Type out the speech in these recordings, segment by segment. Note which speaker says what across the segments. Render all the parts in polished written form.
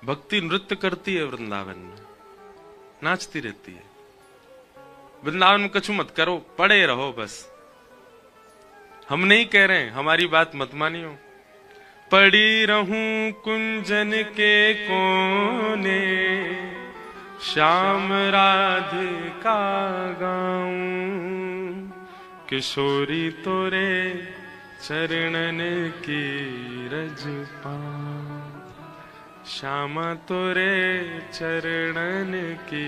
Speaker 1: भक्ति नृत्य करती है वृंदावन में, नाचती रहती है। वृंदावन में कछु मत करो, पड़े रहो बस। हम नहीं कह रहे हैं, हमारी बात मत मानियो। पड़ी रहूं कुंजन के कोने, श्याम राधिका गाऊं, किशोरी तोरे चरणन की रज पाऊं, श्यामा तोरे चरणन की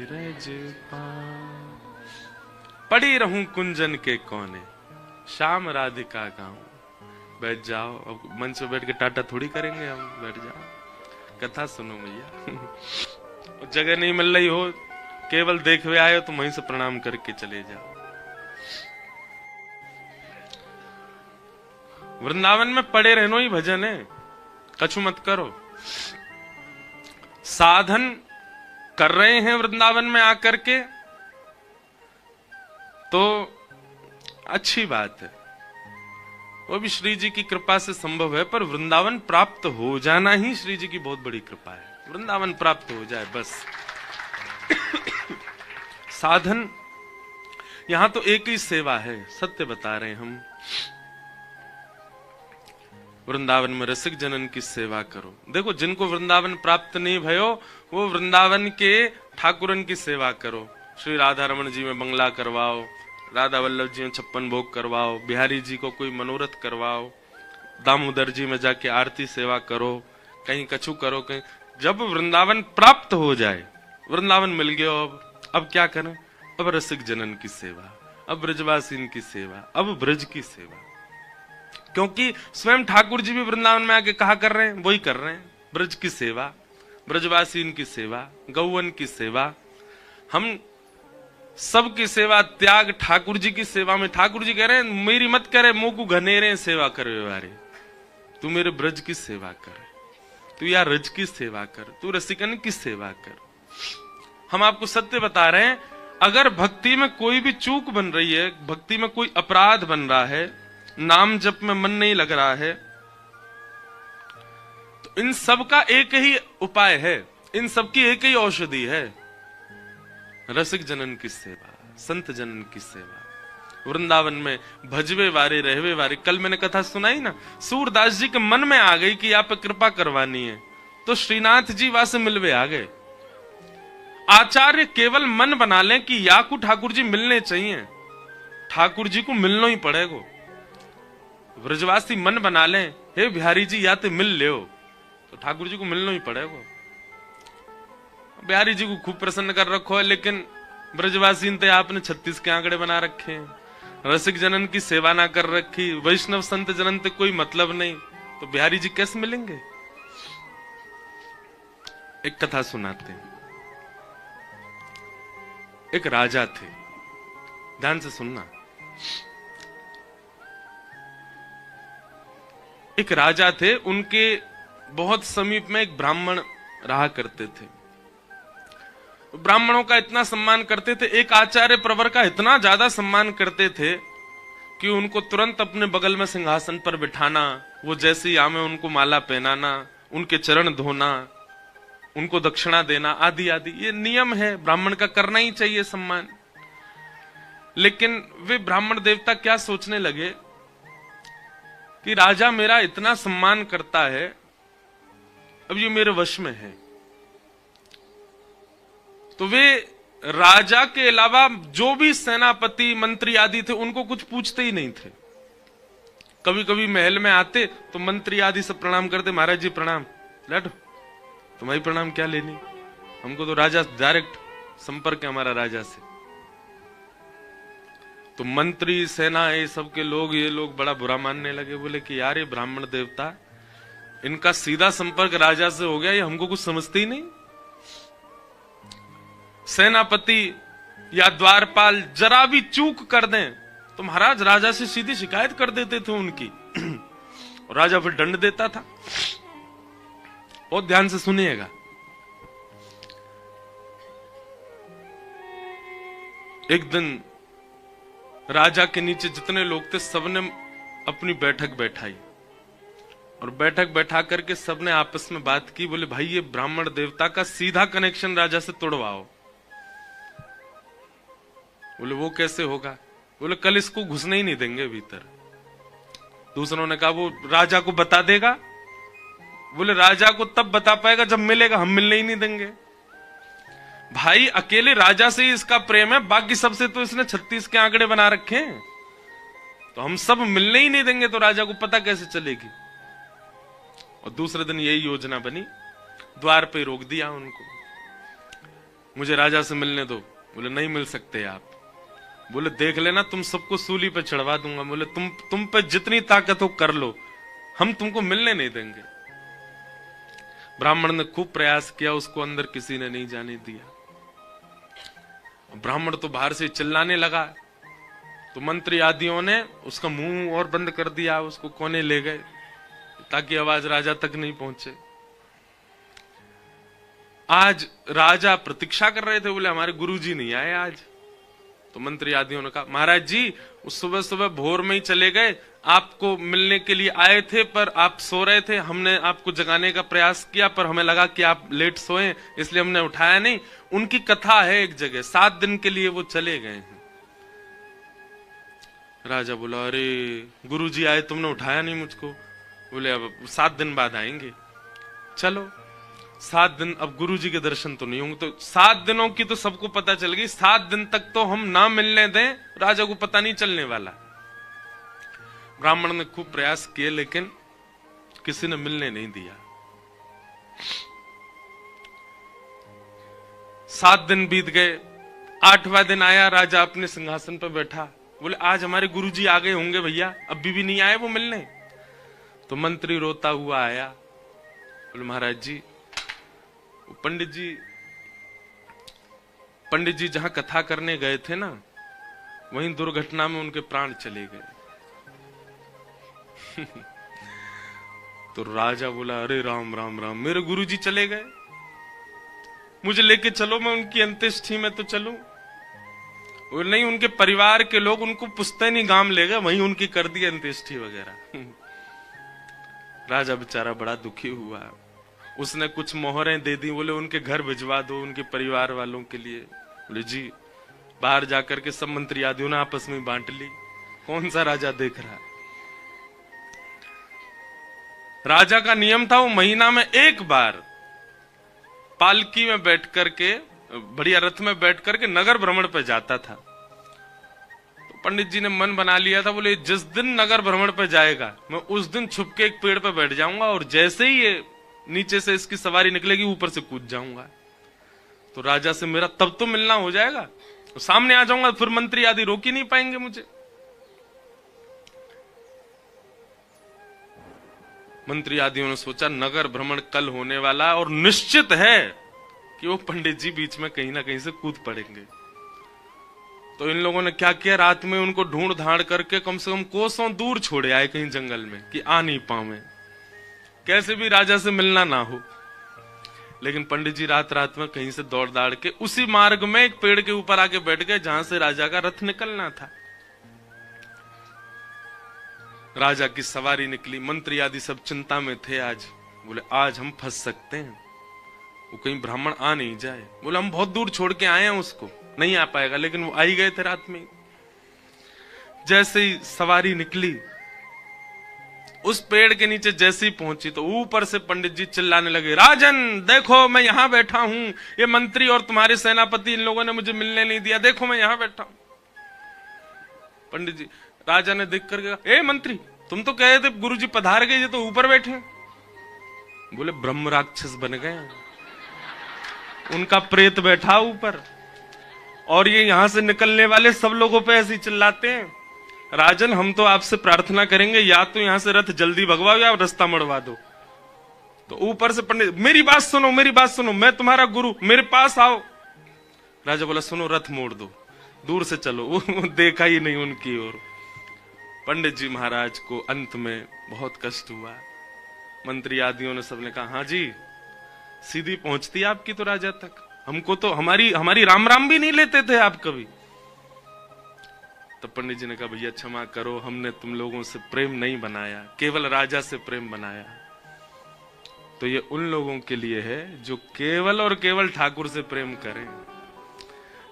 Speaker 1: रज पाऊं। पड़ी रहूं कुंजन के कोने, श्याम राधिका गाऊं। बैठ जाओ, अब मंच पे बैठ के टाटा थोड़ी करेंगे हम, बैठ जाओ कथा सुनो भैया। जगह नहीं मिल रही हो, केवल देखवे आए हो तो वहीं से प्रणाम करके चले जाओ। वृंदावन में पड़े रहनो ही भजन है, कछु मत करो। साधन कर रहे हैं वृंदावन में आकर के तो अच्छी बात है, वो भी श्री जी की कृपा से संभव है। पर वृंदावन प्राप्त हो जाना ही श्री जी की बहुत बड़ी कृपा है। वृंदावन प्राप्त हो जाए बस। साधन यहां तो एक ही सेवा है, सत्य बता रहे हैं हम। वृंदावन में रसिक जनन की सेवा करो। देखो, जिनको वृंदावन प्राप्त नहीं भयो, वो वृंदावन के ठाकुरन की सेवा करो। श्री राधा रमन जी में बंगला करवाओ, राधा वल्लभ जी में 56 भोग करवाओ, बिहारी जी को कोई मनोरथ करवाओ, दामोदर जी में जाके आरती सेवा करो, कहीं कछु करो, कहीं। जब वृंदावन प्राप्त हो जाए, वृंदावन मिल गया, अब क्या करें? अब रसिक जनन की सेवा, अब ब्रजवासीन की सेवा, अब ब्रज की सेवा। क्योंकि स्वयं ठाकुर जी भी वृंदावन में आके कहा कर रहे हैं, वही कर रहे हैं। ब्रज की सेवा, ब्रजवासीन की सेवा, गौवन की सेवा, हम सबकी सेवा त्याग ठाकुर जी की सेवा में। ठाकुर जी कह रहे हैं, मेरी मत करे, मुंह को घनेरे सेवा कर व्यवहारे, तू मेरे ब्रज की सेवा कर, तू या रज की सेवा कर, तू रसिकन की सेवा कर। हम आपको सत्य बता रहे हैं, अगर भक्ति में कोई भी चूक बन रही है, भक्ति में कोई अपराध बन रहा है, नाम जप में मन नहीं लग रहा है, तो इन सब का एक ही उपाय है, इन सब की एक ही औषधि है, रसिक जनन की सेवा, संत जनन की सेवा। वृंदावन में भजवे वारे रहवे वारे। कल मैंने कथा सुनाई ना, सूरदास जी के मन में आ गई कि आप पे कृपा करवानी है, तो श्रीनाथ जी वहां से मिलवे आ गए। आचार्य केवल मन बना लें कि या को ठाकुर जी मिलने चाहिए, ठाकुर जी को मिलना ही पड़ेगा। ब्रजवासी मन बना लें, हे बिहारी जी या तो मिल ले, तो ठाकुर जी को मिलना ही पड़ेगा। बिहारी जी को खूब प्रसन्न कर रखो है, लेकिन ब्रजवासी ने आपने 36 के आंकड़े बना रखे हैं, रसिक जनन की सेवा ना कर रखी, वैष्णव संत जनन से कोई मतलब नहीं, तो बिहारी जी कैसे मिलेंगे? एक कथा सुनाते हैं। एक राजा थे, ध्यान से सुनना। एक राजा थे, उनके बहुत समीप में एक ब्राह्मण रहा करते थे। ब्राह्मणों का इतना सम्मान करते थे, एक आचार्य प्रवर का इतना ज्यादा सम्मान करते थे कि उनको तुरंत अपने बगल में सिंहासन पर बिठाना, वो जैसे ही आमे उनको माला पहनाना, उनके चरण धोना, उनको दक्षिणा देना, आदि आदि। ये नियम है, ब्राह्मण का करना ही चाहिए सम्मान। लेकिन वे ब्राह्मण देवता क्या सोचने लगे कि राजा मेरा इतना सम्मान करता है, अब ये मेरे वश में है। तो वे राजा के अलावा जो भी सेनापति मंत्री आदि थे, उनको कुछ पूछते ही नहीं थे। कभी कभी महल में आते तो मंत्री आदि से प्रणाम करते, महाराज जी प्रणाम, बैठो, तुम्हारी प्रणाम क्या लेनी, हमको तो राजा डायरेक्ट संपर्क है हमारा राजा से। तो मंत्री सेना ये सबके लोग, ये लोग बड़ा बुरा मानने लगे, बोले कि यार ये ब्राह्मण देवता, इनका सीधा संपर्क राजा से हो गया, ये हमको कुछ समझते ही नहीं। सेनापति या द्वारपाल जरा भी चूक कर दें तो महाराज राजा से सीधी शिकायत कर देते थे उनकी, और राजा फिर दंड देता था। बहुत ध्यान से सुनिएगा। एक दिन राजा के नीचे जितने लोग थे सबने अपनी बैठक बैठाई, और बैठक बैठा करके सबने आपस में बात की, बोले भाई ये ब्राह्मण देवता का सीधा कनेक्शन राजा से तोड़वाओ। बोले वो कैसे होगा? बोले कल इसको घुसने ही नहीं देंगे भीतर। दूसरों ने कहा वो राजा को बता देगा। बोले राजा को तब बता पाएगा जब मिलेगा, हम मिलने ही नहीं देंगे। भाई अकेले राजा से ही इसका प्रेम है, बाकी सबसे तो इसने 36 के आंकड़े बना रखे हैं, तो हम सब मिलने ही नहीं देंगे तो राजा को पता कैसे चलेगी। और दूसरे दिन यही योजना बनी, द्वार पे रोक दिया उनको, मुझे राजा से मिलने दो। बोले नहीं मिल सकते आप। बोले देख लेना तुम सबको सूली पे चढ़वा दूंगा। बोले तुम पे जितनी ताकत हो कर लो, हम तुमको मिलने नहीं देंगे। ब्राह्मण ने खूब प्रयास किया, उसको अंदर किसी ने नहीं जाने दिया। ब्राह्मण तो बाहर से चिल्लाने लगा, तो मंत्री आदियों ने उसका मुंह और बंद कर दिया, उसको कोने ले गए ताकि आवाज राजा तक नहीं पहुंचे। आज राजा प्रतीक्षा कर रहे थे, बोले हमारे गुरुजी नहीं आए आज। तो मंत्री आदियों ने कहा महाराज जी उस सुबह सुबह भोर में ही चले गए, आपको मिलने के लिए आए थे पर आप सो रहे थे, हमने आपको जगाने का प्रयास किया पर हमें लगा कि आप लेट सोए इसलिए हमने उठाया नहीं। उनकी कथा है एक जगह, 7 दिन के लिए वो चले गए हैं। राजा बोला अरे गुरुजी आए तुमने उठाया नहीं मुझको। बोले अब 7 दिन बाद आएंगे। चलो 7 दिन, अब गुरुजी के दर्शन तो नहीं होंगे, तो 7 दिनों की तो सबको पता चल गई, 7 दिन तक तो हम ना मिलने दें, राजा को पता नहीं चलने वाला। ब्राह्मण ने खूब प्रयास किए लेकिन किसी ने मिलने नहीं दिया। 7 दिन बीत गए, 8वां दिन आया, राजा अपने सिंहासन पर बैठा। बोले आज हमारे गुरुजी आ गए होंगे भैया, अभी भी नहीं आए वो मिलने। तो मंत्री रोता हुआ आया, बोले महाराज जी पंडित जी जहां कथा करने गए थे ना, वहीं दुर्घटना में उनके प्राण चले गए। तो राजा बोला अरे राम राम राम, मेरे गुरुजी चले गए, मुझे लेके चलो, मैं उनकी अंत्येष्टि में तो चलूं। वो नहीं, उनके परिवार के लोग उनको पुश्तैनी गांव ले गए, वहीं उनकी कर दी अंत्येष्टि वगैरह। राजा बेचारा बड़ा दुखी हुआ, उसने कुछ मोहरें दे दी, बोले उनके घर भिजवा दो उनके परिवार वालों के लिए। बोले जी, बाहर जाकर के सब मंत्री आदियों ने आपस में बांट ली, कौन सा राजा देख रहा है। राजा का नियम था वो महीना में एक बार पालकी में बैठ करके, बढ़िया रथ में बैठ करके नगर भ्रमण पे जाता था। तो पंडित जी ने मन बना लिया था, बोले जिस दिन नगर भ्रमण पे जाएगा मैं उस दिन छुप के एक पेड़ पे बैठ जाऊंगा और जैसे ही ये नीचे से इसकी सवारी निकलेगी ऊपर से कूद जाऊंगा, तो राजा से मेरा तब तो मिलना हो जाएगा, तो सामने आ जाऊंगा, फिर मंत्री आदि रोक ही नहीं पाएंगे मुझे। मंत्री आदियों ने सोचा नगर भ्रमण कल होने वाला और निश्चित है कि वो पंडित जी बीच में कहीं ना कहीं से कूद पड़ेंगे। तो इन लोगों ने क्या किया, रात में उनको ढूंढ धाड़ करके कम से कम कोसों दूर छोड़े आए कहीं जंगल में कि आ नहीं पावे, कैसे भी राजा से मिलना ना हो। लेकिन पंडित जी रात रात में कहीं से दौड़ दाड़ के उसी मार्ग में एक पेड़ के ऊपर आके बैठ गए जहां से राजा का रथ निकलना था। राजा की सवारी निकली, मंत्री आदि सब चिंता में थे। आज बोले आज हम फंस सकते हैं, वो कहीं ब्राह्मण आ नहीं जाए। बोले हम बहुत दूर छोड़ के आए हैं, उसको नहीं आ पाएगा। लेकिन वो आ ही गए थे रात में। जैसे ही सवारी निकली, उस पेड़ के नीचे जैसे ही पहुंची तो ऊपर से पंडित जी चिल्लाने लगे, राजन देखो मैं यहां बैठा हूं, ये मंत्री और तुम्हारे सेनापति इन लोगों ने मुझे मिलने नहीं दिया, देखो मैं यहां बैठा हूं। पंडित जी, राजा ने देख करके, ए मंत्री तुम तो कह रहे थे गुरुजी पधार गए, ये तो ऊपर बैठे। बोले ब्रह्म राक्षस बन गए, उनका प्रेत बैठा ऊपर और ये यहां से निकलने वाले सब लोगों पे ऐसे चिल्लाते हैं। राजन हम तो आपसे प्रार्थना करेंगे, या तो यहां से रथ जल्दी भगवाओ या रास्ता मड़वा दो। तो ऊपर से पंडित, मेरी बात सुनो, मेरी बात सुनो, मैं तुम्हारा गुरु, मेरे पास आओ। राजा बोला सुनो, रथ मोड़ दो, दूर से चलो। वो देखा ही नहीं उनकी ओर। पंडित जी महाराज को अंत में बहुत कष्ट हुआ। मंत्री आदियों ने सबने कहा हाँ जी, सीधी पहुंचती आपकी तो राजा तक, हमको तो हमारी राम राम भी नहीं लेते थे आप कभी। तब पंडित जी ने कहा भैया क्षमा करो, हमने तुम लोगों से प्रेम नहीं बनाया, केवल राजा से प्रेम बनाया। तो ये उन लोगों के लिए है जो केवल और केवल ठाकुर से प्रेम करें,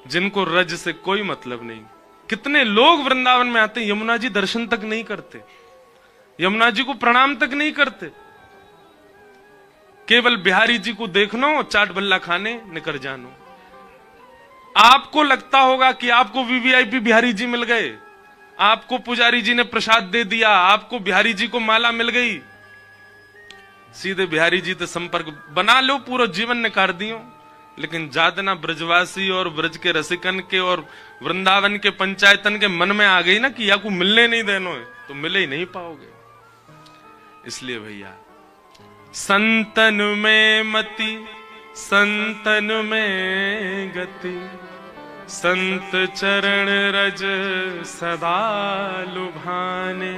Speaker 1: जिनको रज से कोई मतलब नहीं। कितने लोग वृंदावन में आते, यमुना जी दर्शन तक नहीं करते, यमुना जी को प्रणाम तक नहीं करते, केवल बिहारी जी को देखनो, चाट बल्ला खाने निकल जानो। आपको लगता होगा कि आपको वीवीआईपी बिहारी जी मिल गए, आपको पुजारी जी ने प्रसाद दे दिया, आपको बिहारी जी को माला मिल गई, सीधे बिहारी जी से संपर्क बना लो, पूरा जीवन निकाल दियो। लेकिन जादना ब्रजवासी और ब्रज के रसिकन के और वृंदावन के पंचायतन के मन में आ गई ना कि या को मिलने नहीं देनो है, तो मिले ही नहीं पाओगे। इसलिए भैया संतन में मति, संतन में गति, संत चरण रज सदा लुभाने,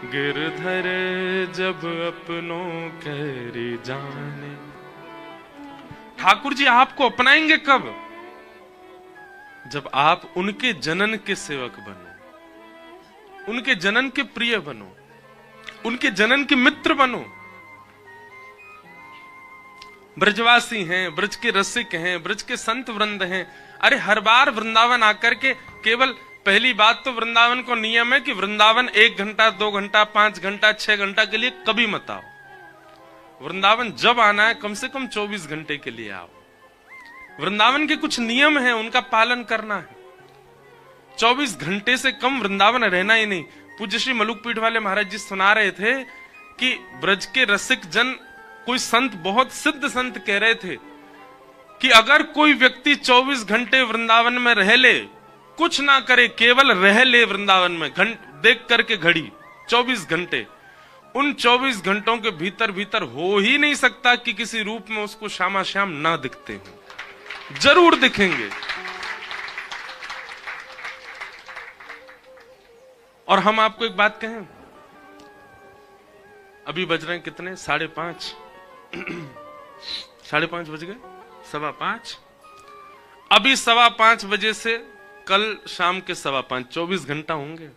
Speaker 1: गिरधर जब अपनों कहरी जाने। ठाकुर जी आपको अपनाएंगे कब? जब आप उनके जनन के सेवक बनो, उनके जनन के प्रिय बनो, उनके जनन के मित्र बनो। ब्रजवासी हैं, ब्रज के रसिक हैं, ब्रज के संत वृंद हैं। अरे हर बार वृंदावन आकर के केवल, पहली बात तो वृंदावन को नियम है कि वृंदावन 1 घंटा 2 घंटा 5 घंटा 6 घंटा के लिए कभी मत आओ। वृंदावन जब आना है कम से कम 24 घंटे के लिए आओ। वृंदावन के कुछ नियम हैं, उनका पालन करना है। 24 घंटे से कम वृंदावन रहना ही नहीं। पूज्य श्री मलुकपीठ वाले महाराज जी सुना रहे थे कि ब्रज के रसिक जन, कोई संत, बहुत सिद्ध संत कह रहे थे कि अगर कोई व्यक्ति 24 घंटे वृंदावन में रह ले, कुछ ना करे, केवल रह ले वृंदावन में, देख करके घड़ी 24 घंटे, उन 24 घंटों के भीतर भीतर हो ही नहीं सकता कि किसी रूप में उसको श्यामा श्याम ना दिखते हो, जरूर दिखेंगे। और हम आपको एक बात कहें, अभी बज रहे हैं कितने? 5:30 5:30 बज गए, 5:15। अभी 5:15 बजे से कल शाम के 5:15, 24 घंटा होंगे।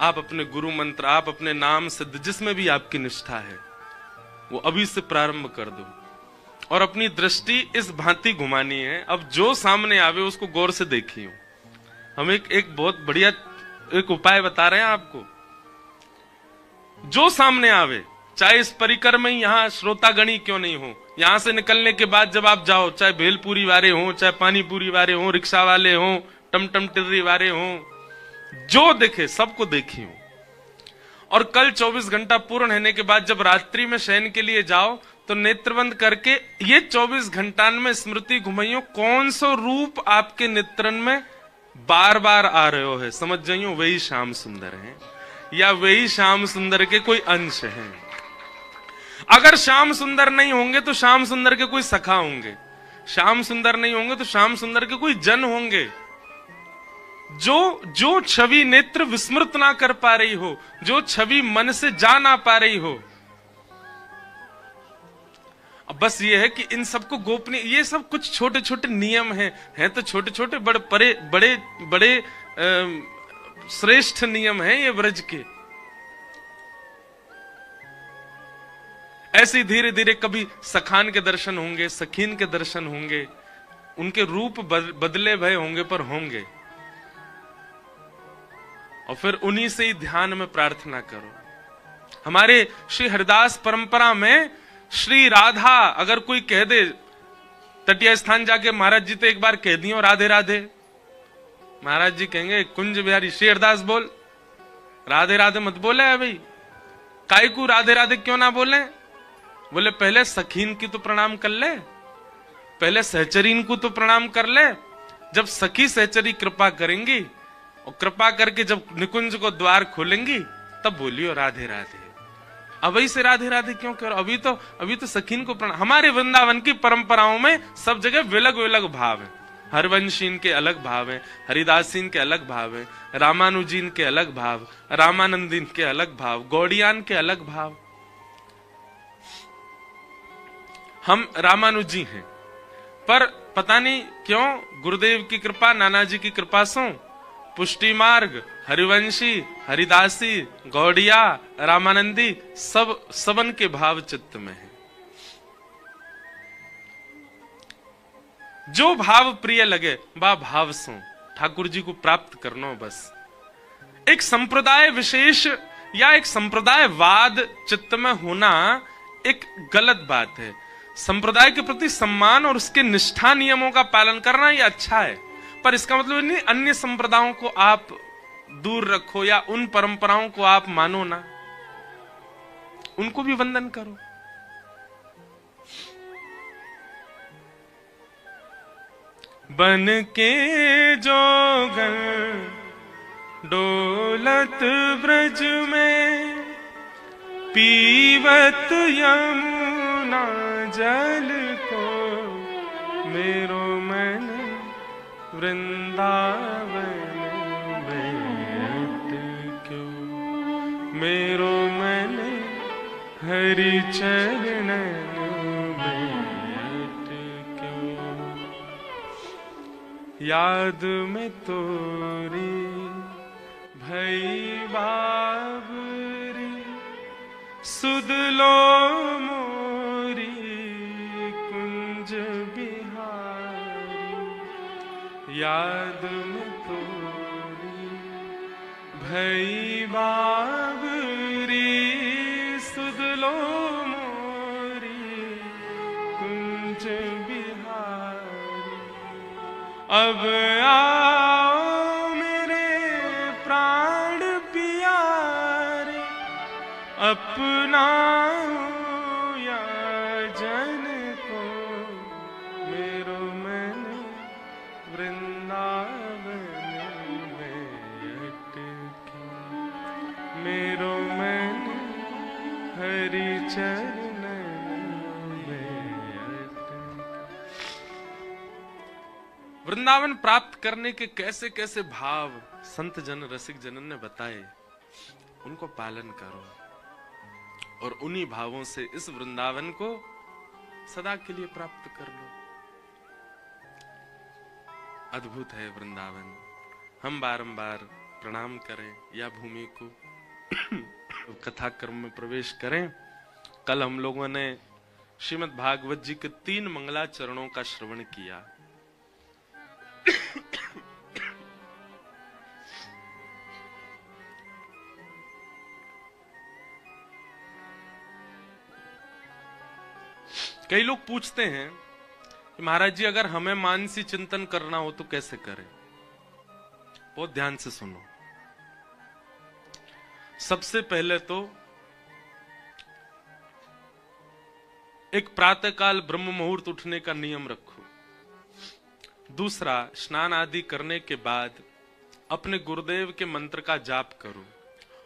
Speaker 1: आप अपने गुरु मंत्र, आप अपने नाम सिद्ध, जिसमें भी आपकी निष्ठा है, वो अभी से प्रारंभ कर दो और अपनी दृष्टि इस भांति घुमानी है। अब जो सामने आवे उसको गौर से देखियो। हम एक बहुत बढ़िया एक उपाय बता रहे हैं आपको। जो सामने आवे, चाहे इस परिकर में ही यहाँ श्रोतागणी क्यों नहीं हो, यहां से निकलने के बाद जब आप जाओ, चाहे भेलपुरी वाले हो, चाहे पानीपुरी वाले हो, रिक्शा वाले हो, टमटम टिर्री वाले हो, जो देखे सबको देखियो। और कल 24 घंटा पूर्ण होने के बाद जब रात्रि में शयन के लिए जाओ तो नेत्र बंद करके ये 24 घंटा में स्मृति घुमाइयो, कौन सा रूप आपके नेत्रन में बार बार आ रहे हो है, समझ जाइयो वही श्याम सुंदर है या वही श्याम सुंदर के कोई अंश हैं। अगर श्याम सुंदर नहीं होंगे तो श्याम सुंदर के कोई सखा होंगे, श्याम सुंदर नहीं होंगे तो श्याम सुंदर के कोई जन होंगे। जो छवि नेत्र विस्मृत ना कर पा रही हो, जो छवि मन से जा ना पा रही हो, अब बस ये है कि इन सबको गोपनीय, ये सब कुछ छोटे छोटे नियम हैं तो छोटे छोटे बड़े बड़े श्रेष्ठ नियम हैं ये व्रज के। ऐसे धीरे धीरे कभी सखान के दर्शन होंगे, सखीन के दर्शन होंगे, उनके रूप बदले भय होंगे पर होंगे। और फिर उन्हीं से ही ध्यान में प्रार्थना करो। हमारे श्री हरिदास परंपरा में श्री राधा अगर कोई कह दे, तटिया स्थान जाके महाराज जी तो एक बार कह दियो राधे राधे, महाराज जी कहेंगे कुंज बिहारी श्री हरिदास बोल, राधे राधे मत बोले है भाई। काय को राधे राधे क्यों ना बोले? बोले पहले सखीन की तो प्रणाम कर ले, पहले सहचरीन को तो प्रणाम कर ले। जब सखी सहचरी कृपा करेंगी और कृपा करके जब निकुंज को द्वार खोलेंगी तब बोलियो राधे राधे। अभी से राधे राधे क्यों करो? अभी तो सखीन को प्रणाम। हमारे वृंदावन की परंपराओं में सब जगह विलग विलग भाव है। हरवंशीन के अलग भाव है, हरिदासीन के अलग भाव है, रामानुजीन के अलग भाव, रामानंदीन के अलग भाव, गौड़ियान के अलग भाव। हम रामानुजी हैं, पर पता नहीं क्यों गुरुदेव की कृपा, नाना जी की कृपा से पुष्टि मार्ग, हरिवंशी, हरिदासी, गौड़िया, रामानंदी, सब सबन के भाव चित्त में है। जो भाव प्रिय लगे बा भाव सो ठाकुर जी को प्राप्त करनो बस। एक संप्रदाय विशेष या एक संप्रदायवाद चित्त में होना एक गलत बात है। संप्रदाय के प्रति सम्मान और उसके निष्ठा नियमों का पालन करना ये अच्छा है, पर इसका मतलब नहीं अन्य संप्रदायों को आप दूर रखो या उन परंपराओं को आप मानो ना, उनको भी वंदन करो। बन के जोगन डोलत ब्रज में, पीवत यमुना जल को, मेरो मन वृंदावन में अटक्यो, मेरो मन हरि चरणन में अटक्यो। याद में तोरी भई बाबरी, सुध लो मोरी कुंज बिहारी। याद में तोरी भई बाबरी, सुध लो मोरी कुंज बिहारी। अब आओ मेरे प्राण प्यारे, अपना या जन को, मेरो मन वृंदावन में अटके, मेरो मन हरि चरणन में अटके। वृंदावन प्राप्त करने के कैसे कैसे भाव संत जन रसिक जनन ने बताए, उनको पालन करो और उन्हीं भावों से इस वृंदावन को सदा के लिए प्राप्त कर लो। अद्भुत है वृंदावन। हम बारंबार प्रणाम करें या भूमि को कथा क्रम में प्रवेश करें। कल हम लोगों ने श्रीमद् भागवत जी के 3 मंगलाचरणों का श्रवण किया। कई लोग पूछते हैं कि महाराज जी अगर हमें मानसी चिंतन करना हो तो कैसे करें। बहुत ध्यान से सुनो। सबसे पहले तो एक प्रातःकाल ब्रह्म मुहूर्त उठने का नियम रखो। दूसरा, स्नान आदि करने के बाद अपने गुरुदेव के मंत्र का जाप करो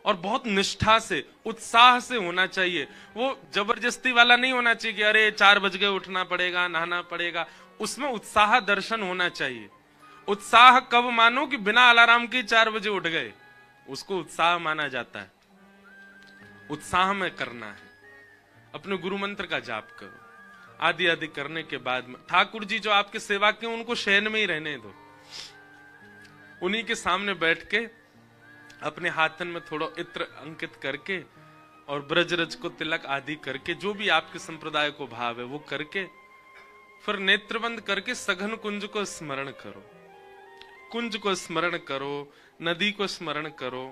Speaker 1: और बहुत निष्ठा से, उत्साह से होना चाहिए। वो जबरदस्ती वाला नहीं होना चाहिए कि अरे 4 बज गए उठना पड़ेगा, नहाना पड़ेगा। उसमें उत्साह दर्शन होना चाहिए। उत्साह कब मानो कि बिना अलार्म के 4 बजे उठ गए, उसको उत्साह माना जाता है। उत्साह में करना है। अपने गुरु मंत्र का जाप करो। आदि आदि करने के बाद में ठाकुर जी जो आपके सेवा के उनको शयन में ही रहने दो। उन्हीं के सामने बैठ के अपने हाथन में थोड़ा इत्र अंकित करके और ब्रजरज को तिलक आदि करके, जो भी आपके संप्रदाय को भाव है वो करके, फिर नेत्रबंद करके सघन कुंज को स्मरण करो। कुंज को स्मरण करो, नदी को स्मरण करो,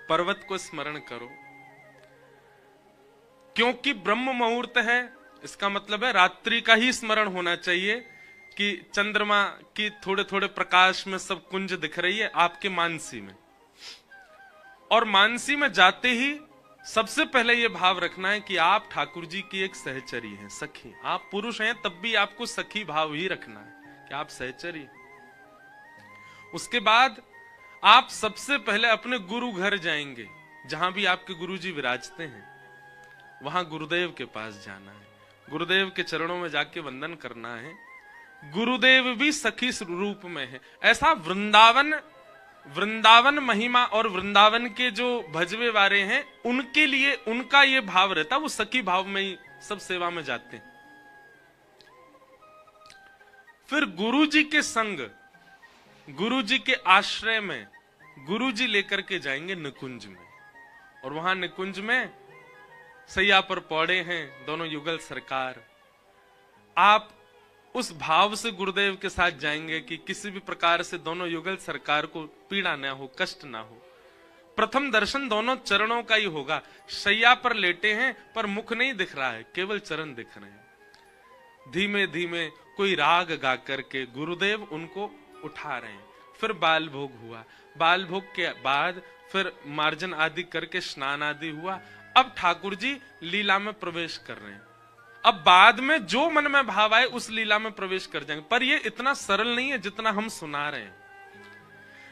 Speaker 1: पर्वत को स्मरण करो। क्योंकि ब्रह्म मुहूर्त है, इसका मतलब है रात्रि का ही स्मरण होना चाहिए कि चंद्रमा की थोड़े थोड़े प्रकाश में सब कुंज दिख रही है आपके मानसी में। और मानसी में जाते ही सबसे पहले यह भाव रखना है कि आप ठाकुर जी की एक सहचरी हैं, सखी। आप पुरुष हैं तब भी आपको सखी भाव ही रखना है कि आप सहचरी। उसके बाद आप सबसे पहले अपने गुरु घर जाएंगे, जहां भी आपके गुरु जी विराजते हैं वहां गुरुदेव के पास जाना है। गुरुदेव के चरणों में जाके वंदन करना है। गुरुदेव भी सखी रूप में है। ऐसा वृंदावन महिमा और वृंदावन के जो भजवे वारे हैं उनके लिए उनका ये भाव रहता, वो सखी भाव में ही सब सेवा में जाते हैं। फिर गुरु जी के संग गुरु जी के आश्रय में गुरु जी लेकर के जाएंगे निकुंज में, और वहां निकुंज में सैया पर पौड़े हैं दोनों युगल सरकार। आप उस भाव से गुरुदेव के साथ जाएंगे कि किसी भी प्रकार से दोनों युगल सरकार को पीड़ा न हो, कष्ट ना हो। प्रथम दर्शन दोनों चरणों का ही होगा। सैया पर लेटे हैं पर मुख नहीं दिख रहा है, केवल चरण दिख रहे हैं। धीमे धीमे कोई राग गा करके गुरुदेव उनको उठा रहे हैं। फिर बाल भोग हुआ, बाल भोग के बाद फिर मार्जन आदि करके स्नान आदि हुआ। अब ठाकुर जी लीला में प्रवेश कर रहे हैं। अब बाद में जो मन में भाव आए उस लीला में प्रवेश कर जाएंगे, पर ये इतना सरल नहीं है जितना हम सुना रहे हैं।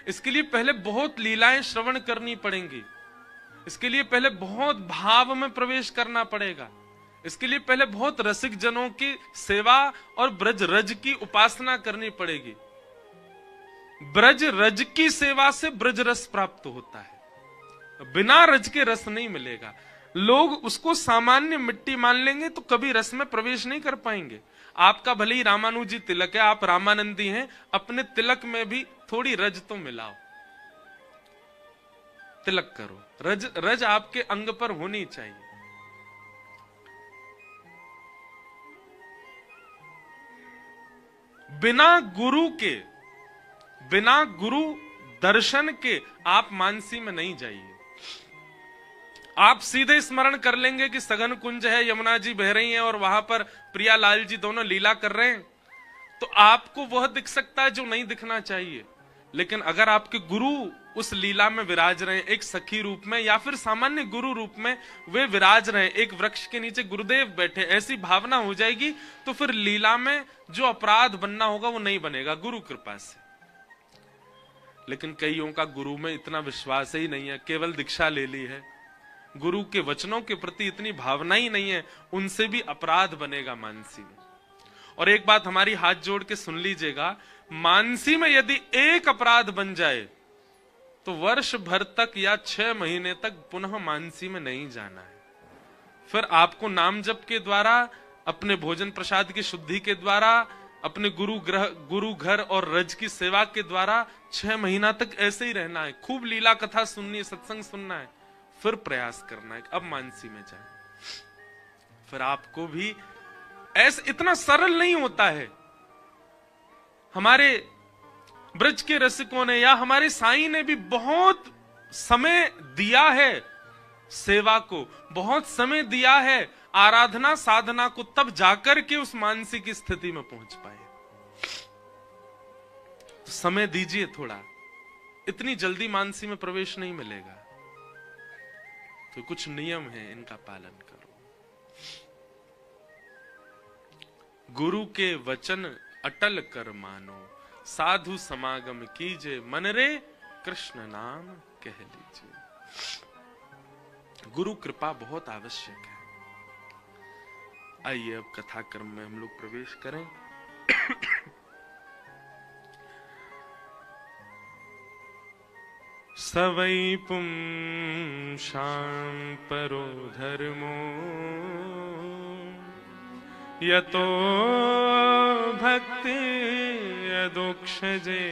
Speaker 1: इसके लिए पहले बहुत लीलाएं श्रवण करनी पड़ेंगी, इसके लिए पहले बहुत भाव में प्रवेश करना पड़ेगा, इसके लिए पहले बहुत रसिक जनों की सेवा और ब्रज रज की उपासना करनी पड़ेगी। ब्रज रज की सेवा से ब्रज रस प्राप्त होता है, बिना रज के रस नहीं मिलेगा। लोग उसको सामान्य मिट्टी मान लेंगे तो कभी रस में प्रवेश नहीं कर पाएंगे। आपका भले ही रामानुजी तिलक है, आप रामानंदी हैं, अपने तिलक में भी थोड़ी रज तो मिलाओ, तिलक करो। रज रज आपके अंग पर होनी चाहिए। बिना गुरु के, बिना गुरु दर्शन के आप मानसी में नहीं जाइए। आप सीधे स्मरण कर लेंगे कि सघन कुंज है, यमुना जी बह रही हैं और वहां पर प्रियालाल जी दोनों लीला कर रहे हैं, तो आपको वह दिख सकता है जो नहीं दिखना चाहिए। लेकिन अगर आपके गुरु उस लीला में विराज रहे हैं, एक सखी रूप में या फिर सामान्य गुरु रूप में वे विराज रहे हैं, एक वृक्ष के नीचे गुरुदेव बैठे, ऐसी भावना हो जाएगी तो फिर लीला में जो अपराध बनना होगा वो नहीं बनेगा, गुरु कृपा से। लेकिन कईयों का गुरु में इतना विश्वास ही नहीं है, केवल दीक्षा ले ली है, गुरु के वचनों के प्रति इतनी भावना ही नहीं है, उनसे भी अपराध बनेगा मानसी में। और एक बात हमारी हाथ जोड़ के सुन लीजिएगा, मानसी में यदि एक अपराध बन जाए तो वर्ष भर तक या 6 महीने तक पुनः मानसी में नहीं जाना है। फिर आपको नाम जप के द्वारा, अपने भोजन प्रसाद की शुद्धि के द्वारा, अपने गुरु घर और रज की सेवा के द्वारा 6 महीना तक ऐसे ही रहना है। खूब लीला कथा सुननी है, सत्संग सुनना है, फिर प्रयास करना है अब मानसी में जाए। फिर आपको भी ऐसा, इतना सरल नहीं होता है। हमारे ब्रज के रसिकों ने या हमारे साईं ने भी बहुत समय दिया है सेवा को, बहुत समय दिया है आराधना साधना को, तब जाकर के उस मानसी की स्थिति में पहुंच पाए। तो समय दीजिए थोड़ा, इतनी जल्दी मानसी में प्रवेश नहीं मिलेगा। तो कुछ नियम है, इनका पालन करो। गुरु के वचन अटल कर मानो, साधु समागम कीजिए, मन रे कृष्ण नाम कह लीजिए। गुरु कृपा बहुत आवश्यक है। आइए अब कथा क्रम में हम लोग प्रवेश करें। सवै पुंसां परो धर्मो यतो भक्ति यदोक्षजे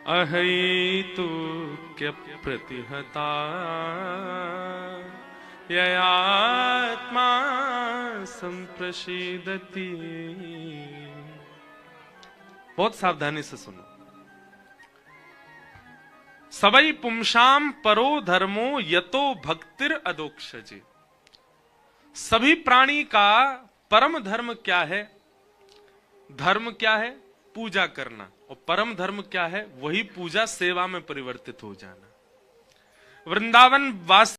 Speaker 1: अहैतुक्य प्रतिहता ययात्मा संप्रसीदति। बहुत सावधानी से सुनो। सवै पुंसां परो धर्मो यतो भक्तिर अदोक्षजे। सभी प्राणी का परम धर्म क्या है? धर्म क्या है? पूजा करना। और परम धर्म क्या है? वही पूजा सेवा में परिवर्तित हो जाना। वृंदावन वास